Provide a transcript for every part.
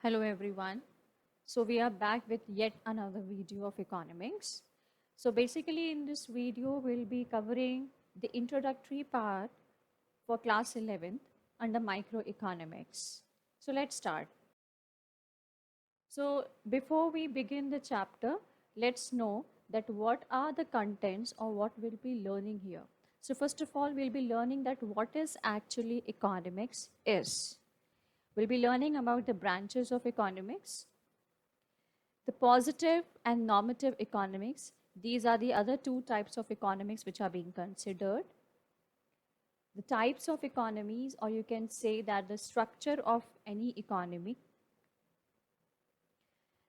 Hello everyone. So we are back with yet another video of economics. So basically in this video we'll be covering the introductory part for class 11th under microeconomics. So let's start. So before we begin the chapter, let's know that what are the contents or what we'll be learning here. So first of all, we'll be learning that what is actually economics is. We'll be learning about the branches of economics, the positive and normative economics. These are the other two types of economics which are being considered. The types of economies, or you can say that the structure of any economy,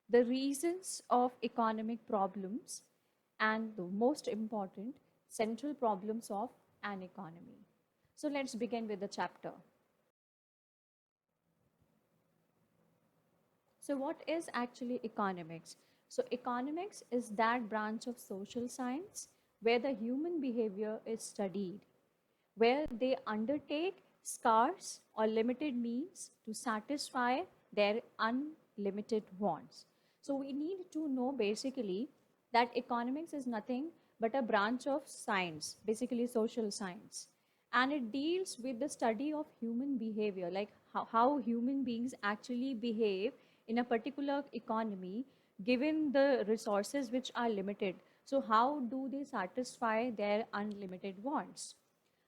the reasons of economic problems, and the most important, central problems of an economy. So let's begin with the chapter. So what is actually economics? So economics is that branch of social science where the human behavior is studied, where they undertake scarce or limited means to satisfy their unlimited wants. So we need to know basically that economics is nothing but a branch of science, basically social science. And it deals with the study of human behavior, like how human beings actually behave in a particular economy given the resources which are limited. So how do they satisfy their unlimited wants?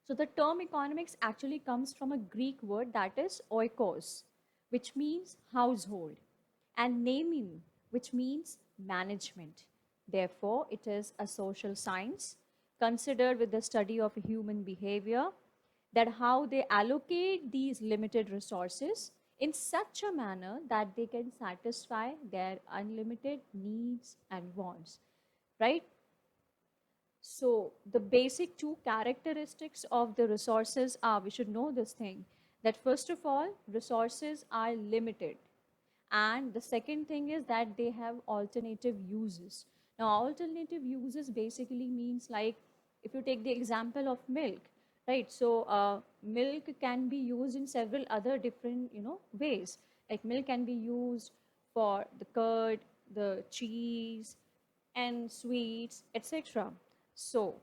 So the term economics actually comes from a Greek word that is oikos, which means household, and nemin, which means management. Therefore, it is a social science considered with the study of human behavior, that how they allocate these limited resources in such a manner that they can satisfy their unlimited needs and wants, right? So the basic two characteristics of the resources are, we should know this thing, that first of all, resources are limited. And the second thing is that they have alternative uses. Now, alternative uses basically means like, if you take the example of milk, right? So milk can be used in several other different, ways. Like milk can be used for the curd, the cheese, and sweets, etc. So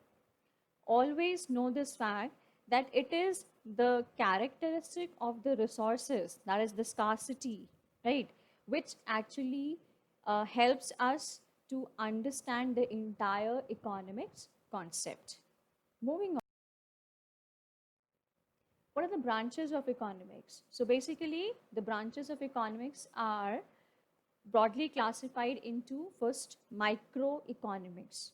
always know this fact that it is the characteristic of the resources, that is the scarcity, right, which actually helps us to understand the entire economics concept. Moving on, what are the branches of economics? So basically, the branches of economics are broadly classified into first microeconomics.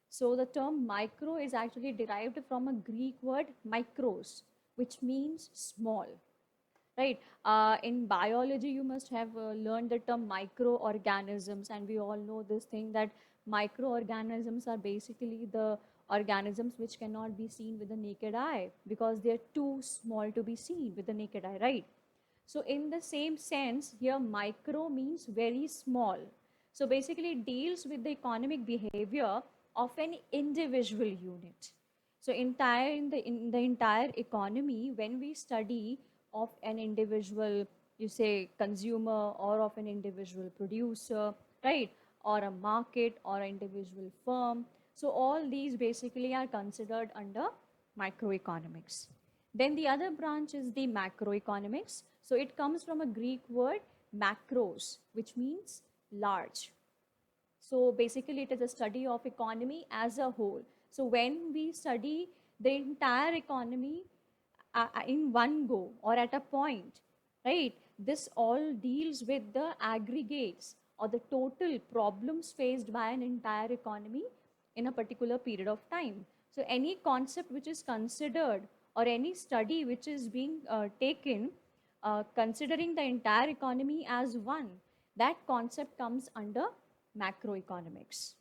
So the term micro is actually derived from a Greek word micros, which means small, right? In biology, you must have learned the term microorganisms, and we all know this thing that microorganisms are basically the organisms which cannot be seen with the naked eye because they're too small to be seen with the naked eye, right? So in the same sense, here micro means very small. So basically it deals with the economic behavior of an individual unit. So in the entire economy, when we study of an individual, you say consumer, or of an individual producer, right? Or a market or an individual firm. So all these basically are considered under microeconomics. Then the other branch is the macroeconomics. So it comes from a Greek word macros, which means large. So basically it is a study of economy as a whole. So when we study the entire economy in one go or at a point, right, this all deals with the aggregates or the total problems faced by an entire economy in a particular period of time. So any concept which is considered or any study which is being taken considering the entire economy as one, that concept comes under macroeconomics.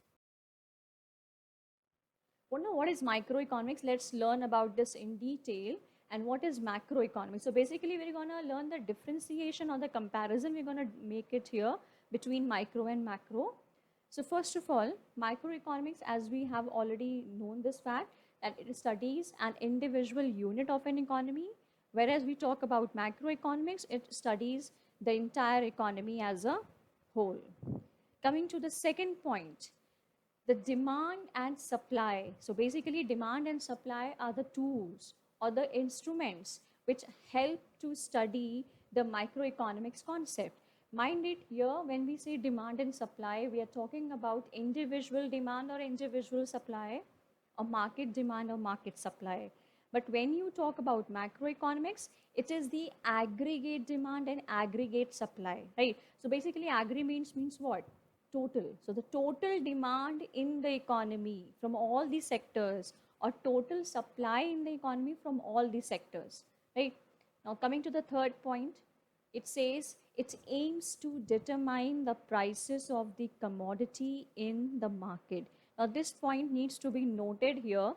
Want to know what is microeconomics? Let's learn about this in detail. And what is macroeconomics? So basically, we're going to learn the differentiation or the comparison. We're going to make it here between micro and macro. So first of all, microeconomics, as we have already known this fact, that it studies an individual unit of an economy, whereas we talk about macroeconomics, it studies the entire economy as a whole. Coming to the second point, the demand and supply. So basically, demand and supply are the tools or the instruments which help to study the microeconomics concept. Mind it, here when we say demand and supply, we are talking about individual demand or individual supply, or market demand or market supply. But when you talk about macroeconomics, it is the aggregate demand and aggregate supply, right? So basically, agri means what? Total. So the total demand in the economy from all the sectors, or total supply in the economy from all the sectors, right? Now coming to the third point, it says it aims to determine the prices of the commodity in the market. Now this point needs to be noted here,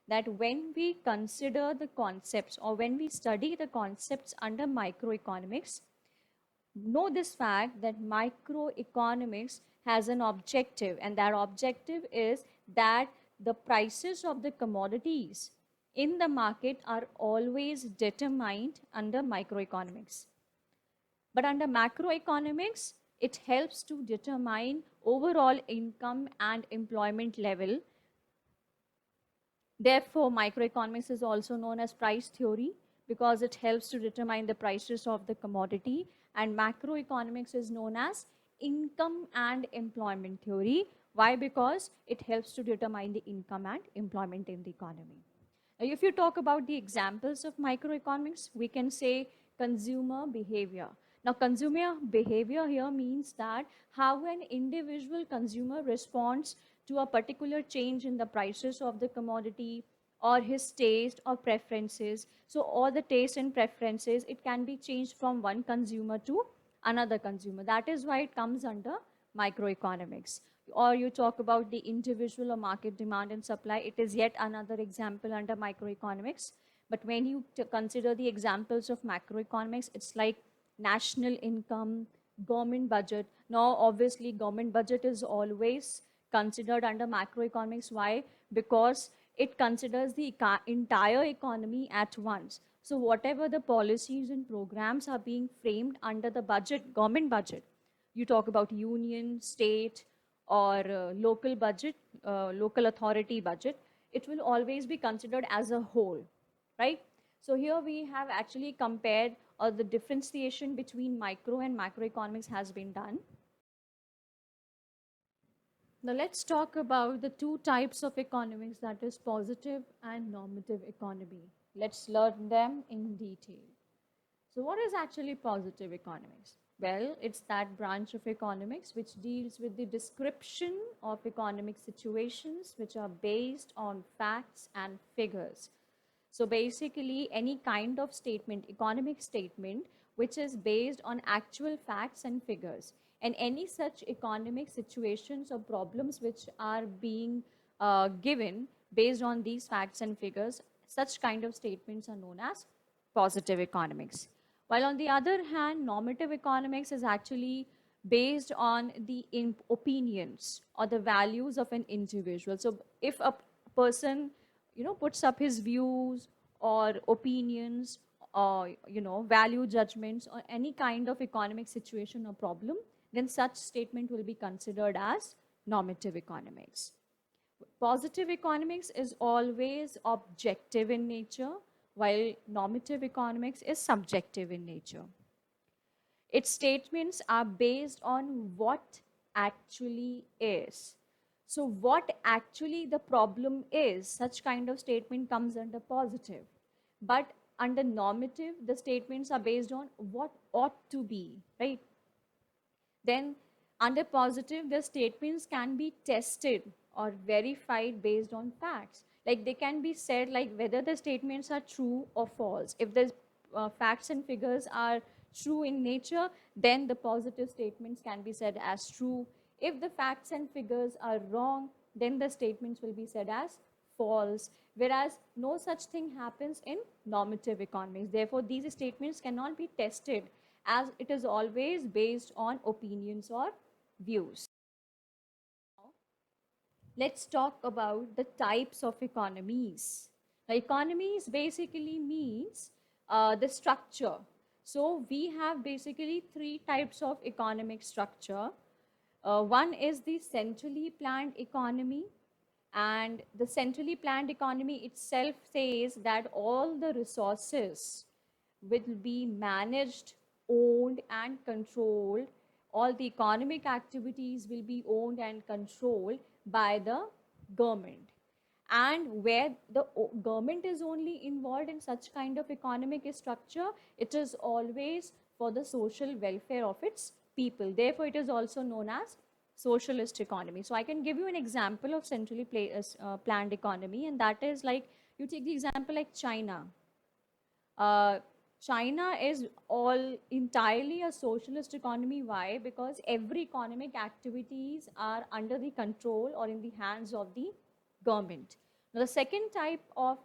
that when we consider the concepts or when we study the concepts under microeconomics, know this fact that microeconomics has an objective, and that objective is that the prices of the commodities in the market are always determined under microeconomics. But under macroeconomics, it helps to determine overall income and employment level. Therefore, microeconomics is also known as price theory, because it helps to determine the prices of the commodity, and macroeconomics is known as income and employment theory. Why? Because it helps to determine the income and employment in the economy. Now, if you talk about the examples of microeconomics, we can say consumer behavior. Now, consumer behavior here means that how an individual consumer responds to a particular change in the prices of the commodity, or his taste or preferences. So all the taste and preferences, it can be changed from one consumer to another consumer. That is why it comes under microeconomics. Or you talk about the individual or market demand and supply, it is yet another example under microeconomics. But when you consider the examples of macroeconomics, it's like national income, government budget. Now, obviously, government budget is always considered under macroeconomics. Why? Because it considers the entire economy at once. So whatever the policies and programs are being framed under the budget, government budget, you talk about union, state, or local budget, local authority budget, it will always be considered as a whole, right? So here we have actually compared, or the differentiation between micro and macroeconomics has been done. Now let's talk about the two types of economics, that is positive and normative economy. Let's learn them in detail. So what is actually positive economics? Well, it's that branch of economics which deals with the description of economic situations which are based on facts and figures. So basically, any kind of statement, economic statement, which is based on actual facts and figures. And any such economic situations or problems which are being given based on these facts and figures, such kind of statements are known as positive economics. While on the other hand, normative economics is actually based on the opinions or the values of an individual. So if a person, puts up his views or opinions, or value judgments on any kind of economic situation or problem, then such statement will be considered as normative economics. Positive economics is always objective in nature, while normative economics is subjective in nature. Its statements are based on what actually is. So what actually the problem is, such kind of statement comes under positive. But under normative, the statements are based on what ought to be, right? Then under positive, the statements can be tested or verified based on facts. Like they can be said like whether the statements are true or false. If the facts and figures are true in nature, then the positive statements can be said as true. If the facts and figures are wrong, then the statements will be said as false. Whereas no such thing happens in normative economics. Therefore, these statements cannot be tested, as it is always based on opinions or views. Let's talk about the types of economies. Now, economies basically means the structure. So we have basically three types of economic structure. One is the centrally planned economy, and the centrally planned economy itself says that all the resources will be managed, owned, and controlled. All the economic activities will be owned and controlled by the government. And where the government is only involved in such kind of economic structure, it is always for the social welfare of its people. Therefore, it is also known as socialist economy. So I can give you an example of centrally planned economy, and that is like, you take the example like China. uh, China is all entirely a socialist economy. Why? Because every economic activities are under the control or in the hands of the government. Now, the second type of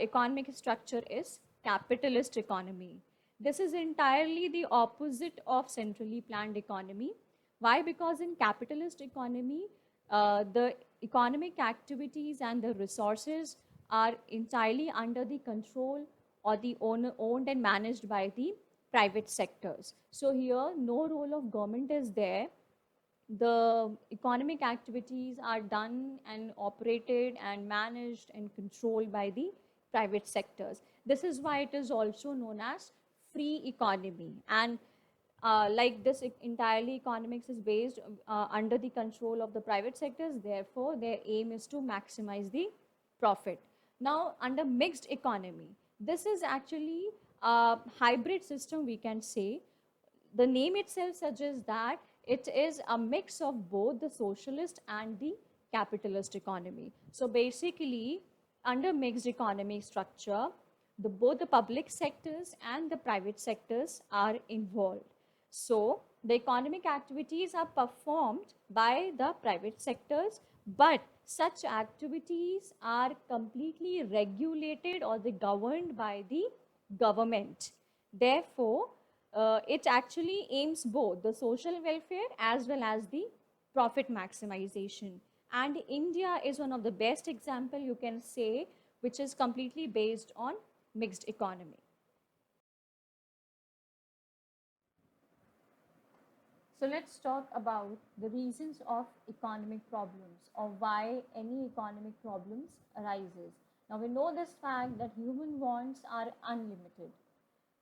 economic structure is capitalist economy. This is entirely the opposite of centrally planned economy. Why? Because in capitalist economy, the economic activities and the resources are entirely under the control or the owned and managed by the private sectors. So here, no role of government is there. The economic activities are done and operated and managed and controlled by the private sectors. This is why it is also known as free economy. And like this entirely economics is based under the control of the private sectors, therefore their aim is to maximize the profit. Now, under mixed economy, this is actually a hybrid system, we can say. The name itself suggests that it is a mix of both the socialist and the capitalist economy. So basically, under mixed economy structure, both the public sectors and the private sectors are involved. So the economic activities are performed by the private sectors, but such activities are completely regulated or they governed by the government. Therefore, it actually aims both the social welfare as well as the profit maximization. And India is one of the best example, you can say, which is completely based on mixed economy. So let's talk about the reasons of economic problems or why any economic problems arises. Now we know this fact that human wants are unlimited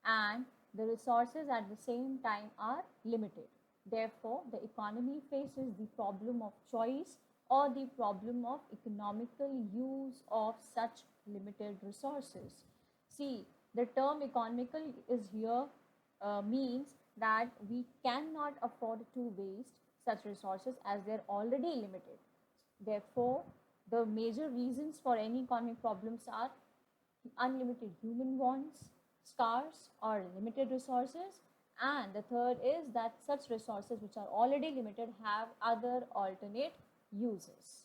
and the resources at the same time are limited. Therefore, the economy faces the problem of choice or the problem of economical use of such limited resources. See, the term economical is here means that we cannot afford to waste such resources as they're already limited. Therefore, the major reasons for any economic problems are unlimited human wants, scarce or limited resources, and the third is that such resources which are already limited have other alternate uses.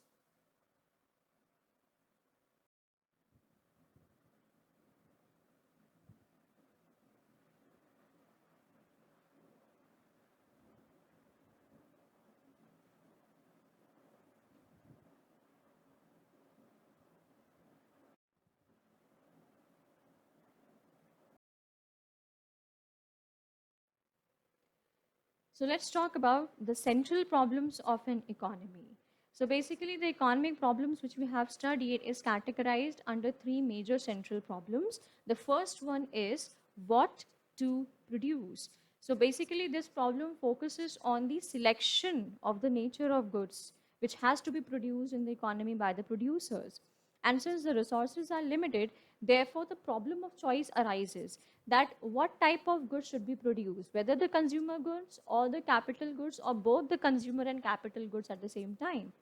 So let's talk about the central problems of an economy. So basically the economic problems which we have studied is categorized under three major central problems. The first one is what to produce. So basically this problem focuses on the selection of the nature of goods which has to be produced in the economy by the producers. And since the resources are limited, therefore the problem of choice arises that what type of goods should be produced, whether the consumer goods or the capital goods or both the consumer and capital goods at the same time.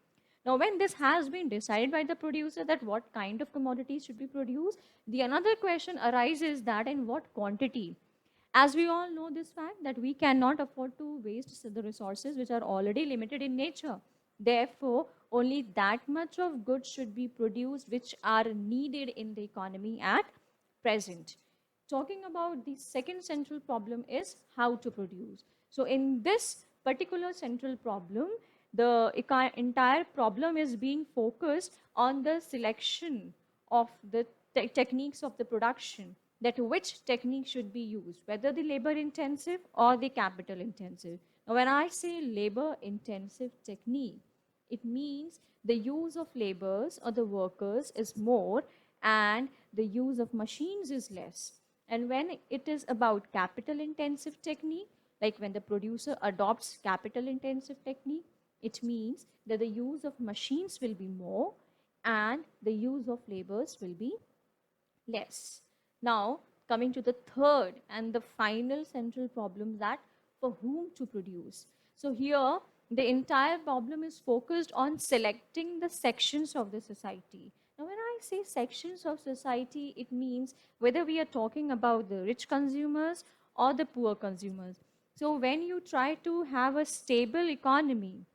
Now, when this has been decided by the producer that what kind of commodities should be produced, the another question arises that in what quantity. As we all know this fact that we cannot afford to waste the resources which are already limited in nature. Therefore, only that much of goods should be produced which are needed in the economy at present. Talking about the second central problem is how to produce. So in this particular central problem, the entire problem is being focused on the selection of the techniques of the production. that which technique should be used, whether the labor intensive or the capital intensive. Now, when I say labor intensive technique, it means the use of laborers or the workers is more and the use of machines is less. And when it is about capital intensive technique, like when the producer adopts capital intensive technique, it means that the use of machines will be more and the use of laborers will be less. Now, coming to the third and the final central problem, that for whom to produce. So here, the entire problem is focused on selecting the sections of the society. Now, when I say sections of society, it means whether we are talking about the rich consumers or the poor consumers. So when you try to have a stable economy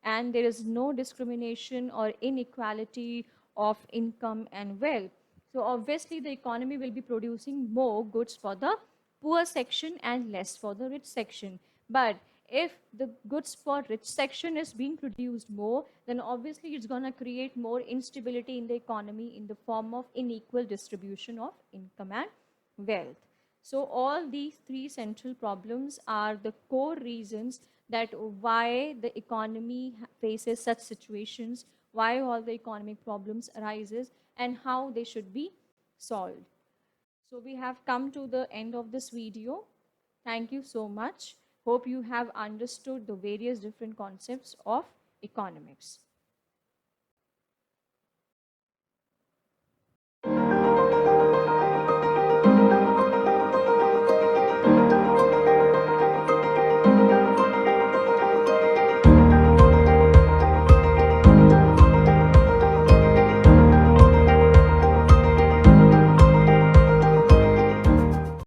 and there is no discrimination or inequality of income and wealth, so obviously the economy will be producing more goods for the poor section and less for the rich section. But if the goods for rich section is being produced more, then obviously it's going to create more instability in the economy in the form of unequal distribution of income and wealth. So all these three central problems are the core reasons that why the economy faces such situations, why all the economic problems arises, and how they should be solved. So we have come to the end of this video. Thank you so much. Hope you have understood the various different concepts of economics.